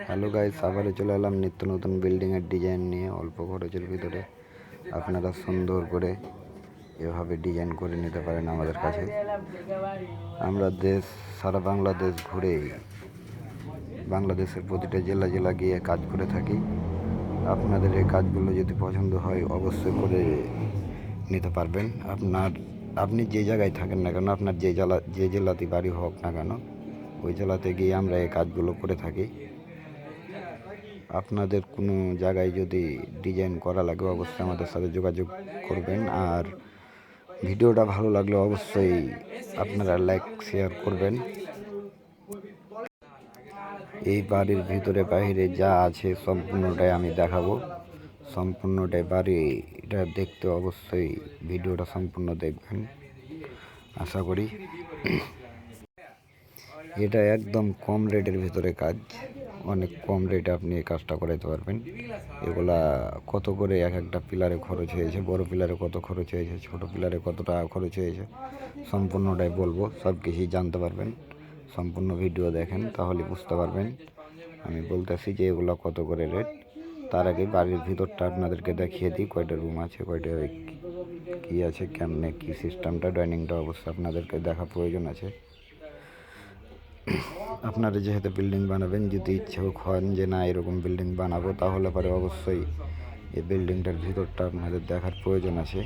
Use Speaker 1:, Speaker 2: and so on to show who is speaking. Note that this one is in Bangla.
Speaker 1: হ্যালো গাইস, আবারও চলে এলাম নিত্য নতুন বিল্ডিংয়ের ডিজাইন নিয়ে। অল্প খরচের ভিতরে আপনারা সুন্দর করে এভাবে ডিজাইন করে নিতে পারেন আমাদের কাছে। আমরা সারা বাংলাদেশ ঘুরে বাংলাদেশের প্রতিটা জেলা জেলা গিয়ে কাজ করে থাকি। আপনাদের এই কাজগুলো যদি পছন্দ হয় অবশ্যই করে নিতে পারবেন। আপনি যে জায়গায় থাকেন না কেন, আপনার যে জেলাতে বাড়ি হোক না কেন, ওই জেলাতে গিয়ে আমরা এই কাজগুলো করে থাকি। আপনাদের কোনো জায়গায় যদি ডিজাইন করা লাগে অবশ্যই আমাদের সাথে যোগাযোগ করবেন। আর ভিডিওটা ভালো লাগলে অবশ্যই আপনারা লাইক শেয়ার করবেন। এই বাড়ির ভিতরে বাইরে যা আছে সম্পূর্ণটাই আমি দেখাবো। সম্পূর্ণটাই বাড়িটা দেখতে অবশ্যই ভিডিওটা সম্পূর্ণ দেখবেন আশা করি। এটা একদম কম রেটের ভিতরে কাজ, অনেক কম রেটে আপনি এই কাজটা করাইতে পারবেন। এগুলা কত করে এক একটা পিলারে খরচ হয়েছে, বড় পিলারে কত খরচ হয়েছে, ছোট পিলারে কত টাকা খরচ হয়েছে, সম্পূর্ণটাই বলবো। সব কিছুই জানতে পারবেন। সম্পূর্ণ ভিডিও দেখেন তাহলে বুঝতে পারবেন। আমি বলতেছি যে এগুলো কত করে রেট। তার আগে বাড়ির ভিতরটা আপনাদেরকে দেখিয়ে দিই, কয়টা রুম আছে, কয়টা কী আছে, কেমনে কী সিস্টেমটা, ডাইনিংটা অবশ্যই আপনাদেরকে দেখা প্রয়োজন আছে। আপনারা যেহেতু বিল্ডিং বানাবেন, যদি ইচ্ছুক হন যে না এরকম বিল্ডিং বানাবো, তাহলে পরে অবশ্যই এই বিল্ডিংটার ভিতরটা আপনাদের দেখার প্রয়োজন আছে।